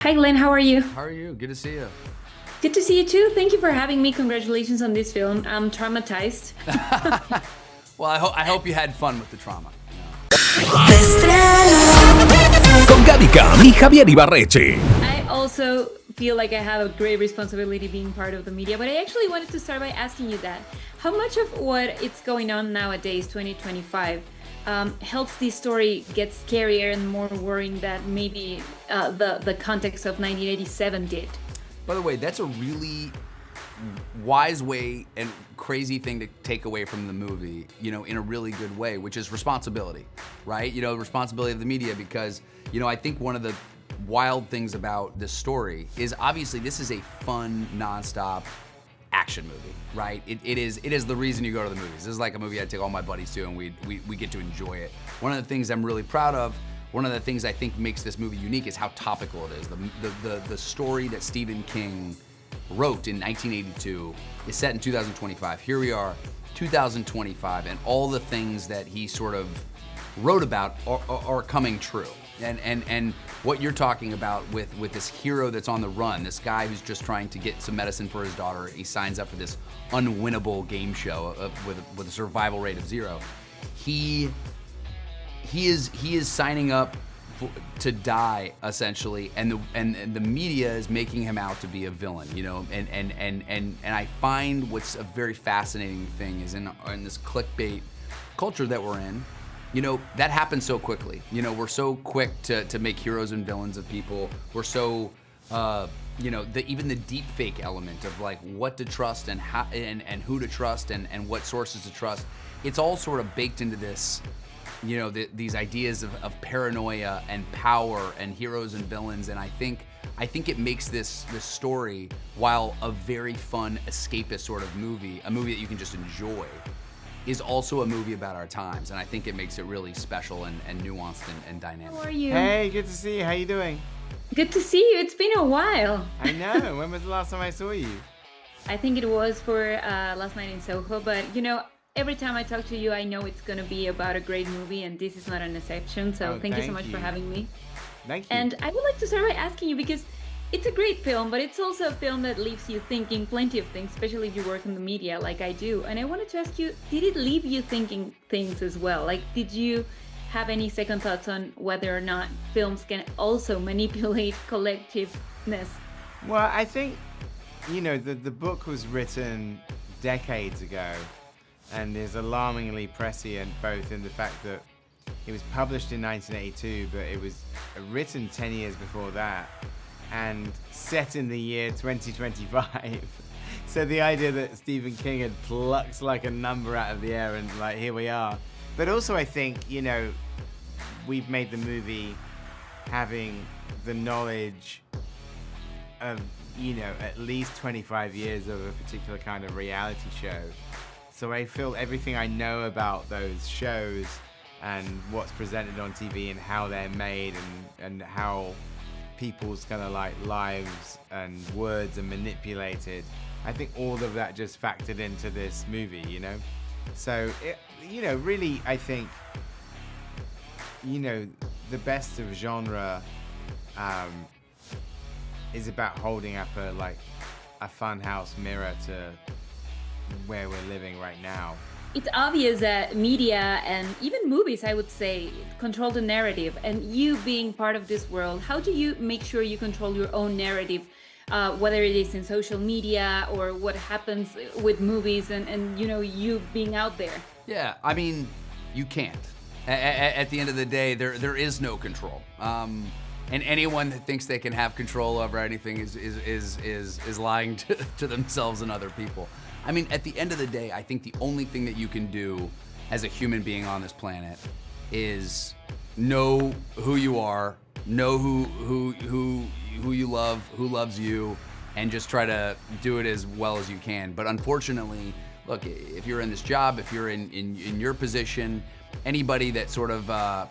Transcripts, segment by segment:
Hi Glenn, how are you? How are you? Good to see you. Good to see you too. Thank you for having me. Congratulations on this film. I'm traumatized. Well, I hope you had fun with the trauma. Con Gaby Cam y Javier Ibarreche. I also feel like I have a great responsibility being part of the media, but I actually wanted to start by asking you that. How much of what it's going on nowadays, 2025, helps the story get scarier and more worrying that maybe the context of 1987 did? By the way, that's a really wise way and crazy thing to take away from the movie, in a really good way, which is responsibility, right? Responsibility of the media, because, I think one of the wild things about this story is obviously this is a fun, nonstop action movie, right? It is the reason you go to the movies. This is like a movie I'd take all my buddies to and we get to enjoy it. One of the things I'm really proud of, one of the things I think makes this movie unique is how topical it is. The story that Stephen King wrote in 1982 is set in 2025. Here we are, 2025, and all the things that he sort of wrote about are coming true. And what you're talking about with this hero that's on the run, this guy who's just trying to get some medicine for his daughter, he signs up for this unwinnable game show with a survival rate of 0. He is signing up to die essentially, and the media is making him out to be a villain, and I find what's a very fascinating thing is in this clickbait culture that we're in, that happens so quickly. We're so quick to make heroes and villains of people. We're so even the deep fake element of like what to trust and how and who to trust and what sources to trust. It's all sort of baked into this, these ideas of paranoia and power and heroes and villains. And I think it makes this story, while a very fun escapist sort of movie, a movie that you can just enjoy, is also a movie about our times. And I think it makes it really special and nuanced and dynamic. How are you? Hey, good to see you. How you doing? Good to see you. It's been a while. I know. When was the last time I saw you? I think it was for last night in Soho, but every time I talk to you, I know it's going to be about a great movie, and this is not an exception. So thank you so much for having me. Thank you. And I would like to start by asking you, because it's a great film, but it's also a film that leaves you thinking plenty of things, especially if you work in the media like I do. And I wanted to ask you, did it leave you thinking things as well? Like, did you have any second thoughts on whether or not films can also manipulate collectiveness? Well, I think, the book was written decades ago and is alarmingly prescient, both in the fact that it was published in 1982, but it was written 10 years before that, and set in the year 2025. So the idea that Stephen King had plucked like a number out of the air and like, here we are. But also I think, we've made the movie having the knowledge of, at least 25 years of a particular kind of reality show. So I feel everything I know about those shows and what's presented on TV and how they're made and how people's kind of like lives and words are manipulated, I think all of that just factored into this movie, So, really, I think, the best of genre is about holding up a funhouse mirror to where we're living right now. It's obvious that media and even movies, I would say, control the narrative. And you being part of this world, how do you make sure you control your own narrative, whether it is in social media or what happens with movies and you being out there? Yeah, I mean, you can't. At the end of the day, there is no control. And anyone that thinks they can have control over anything is lying to themselves and other people. I mean, at the end of the day, I think the only thing that you can do as a human being on this planet is know who you are, know who you love, who loves you, and just try to do it as well as you can. But unfortunately, look, if you're in this job, if you're in your position, anybody that sort of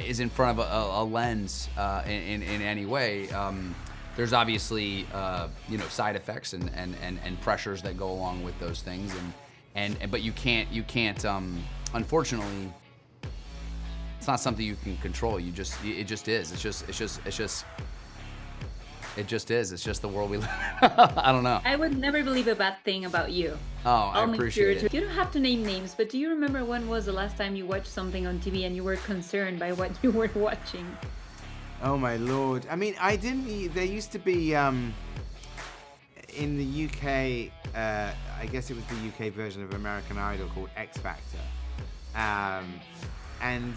is in front of a lens in any way, there's obviously side effects and pressures that go along with those things, but you can't unfortunately, it's not something you can control. It just is. It's just It just is. It's just the world we live in. I don't know. I would never believe a bad thing about you. Oh, I I'll make sure appreciate it. You don't have to name names, but do you remember when was the last time you watched something on TV and you were concerned by what you were watching? Oh my lord. I mean, I didn't. There used to be in the UK. I guess it was the UK version of American Idol called X Factor, and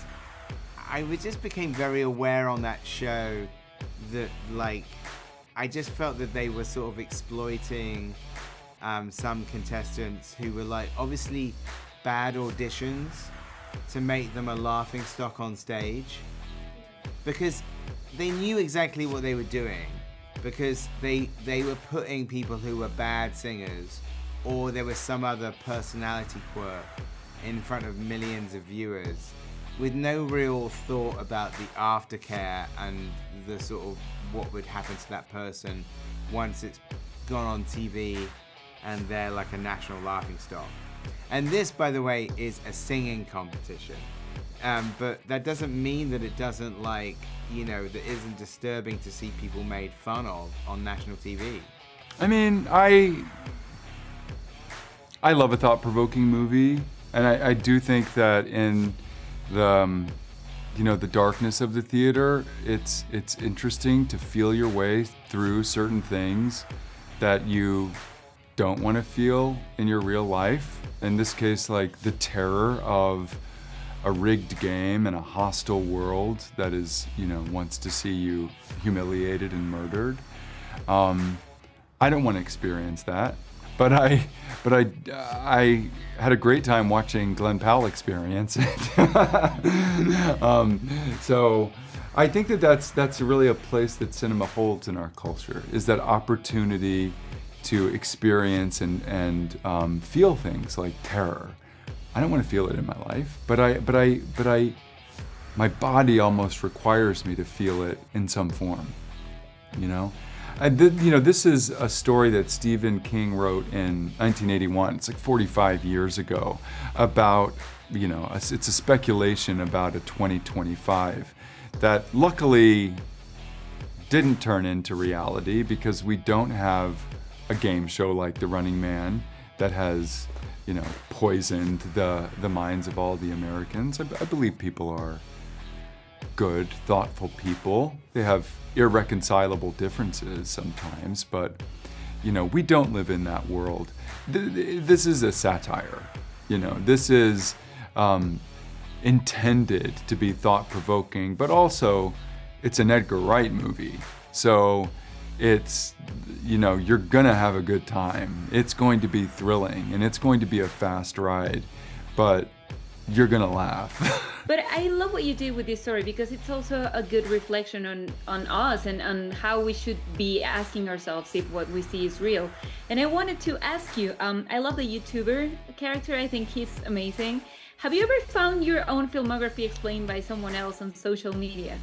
I just became very aware on that show that like I just felt that they were sort of exploiting some contestants who were like obviously bad auditions to make them a laughing stock on stage, because they knew exactly what they were doing, because they were putting people who were bad singers or there was some other personality quirk in front of millions of viewers with no real thought about the aftercare and the sort of what would happen to that person once it's gone on TV and they're like a national laughingstock. And this, by the way, is a singing competition. But that doesn't mean that it doesn't, like, you know, that isn't disturbing to see people made fun of on national TV. I mean, I love a thought-provoking movie, and I do think that in the you know, the darkness of the theater, it's interesting to feel your way through certain things that you don't want to feel in your real life. In this case, like the terror of a rigged game and a hostile world that is, you know, wants to see you humiliated and murdered. I don't want to experience that, but I had a great time watching Glenn Powell experience it. So I think that's really a place that cinema holds in our culture, is that opportunity to experience and feel things like terror. I don't want to feel it in my life, but my body almost requires me to feel it in some form, you know? You know, this is a story that Stephen King wrote in 1981. It's like 45 years ago about, you know, it's a speculation about a 2025 that luckily didn't turn into reality, because we don't have a game show like The Running Man that has, you know, poisoned the minds of all the Americans. I believe people are good, thoughtful people. They have irreconcilable differences sometimes, but, you know, we don't live in that world. This is a satire, you know. This is intended to be thought-provoking, but also it's an Edgar Wright movie. So it's, you know, you're gonna have a good time. It's going to be thrilling and it's going to be a fast ride, but you're gonna laugh. But I love what you did with this story, because it's also a good reflection on us and on how we should be asking ourselves if what we see is real. And I wanted to ask you, I love the YouTuber character. I think he's amazing. Have you ever found your own filmography explained by someone else on social media?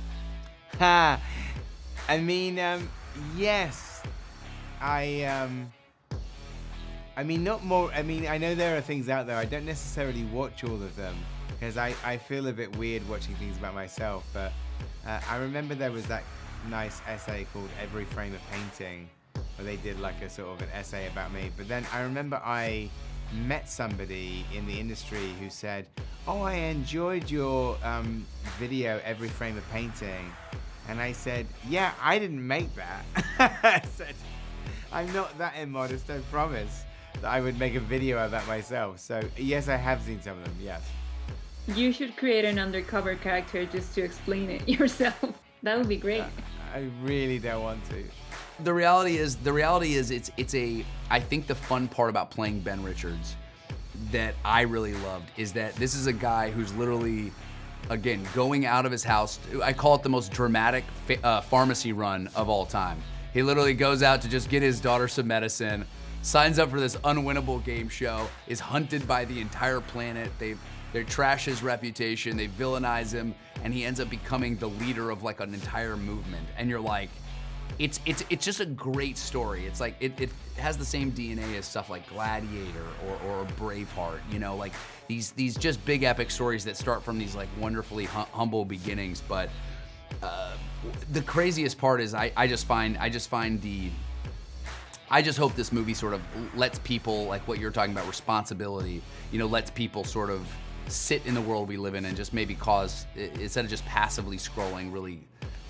Ha! I mean, yes. I mean, not more. I mean, I know there are things out there. I don't necessarily watch all of them, because I feel a bit weird watching things about myself. But I remember there was that nice essay called Every Frame a Painting, where they did like a sort of an essay about me. But then I remember I met somebody in the industry who said, "Oh, I enjoyed your video, Every Frame a Painting." And I said, "Yeah, I didn't make that." I said, "I'm not that immodest, I promise, that I would make a video about myself." So yes, I have seen some of them, yes. You should create an undercover character just to explain it yourself. That would be great. I really don't want to. The reality is it's a, I think the fun part about playing Ben Richards that I really loved is that this is a guy who's literally, again, going out of his house. I call it the most dramatic pharmacy run of all time. He literally goes out to just get his daughter some medicine, signs up for this unwinnable game show, is hunted by the entire planet. They trash his reputation, they villainize him, and he ends up becoming the leader of like an entire movement. And you're like, it's just a great story. It's like it has the same DNA as stuff like Gladiator or Braveheart, you know, like these just big epic stories that start from these like wonderfully humble beginnings. But the craziest part is I just hope this movie sort of lets people, like what you're talking about, responsibility, lets people sort of sit in the world we live in and just maybe instead of just passively scrolling, really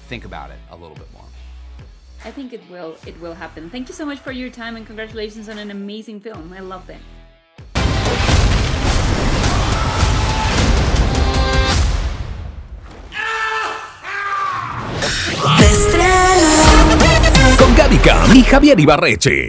think about it a little bit more. I think it will happen. Thank you so much for your time and congratulations on an amazing film. I loved it. Con Gaby Cam y Javier Ibarreche.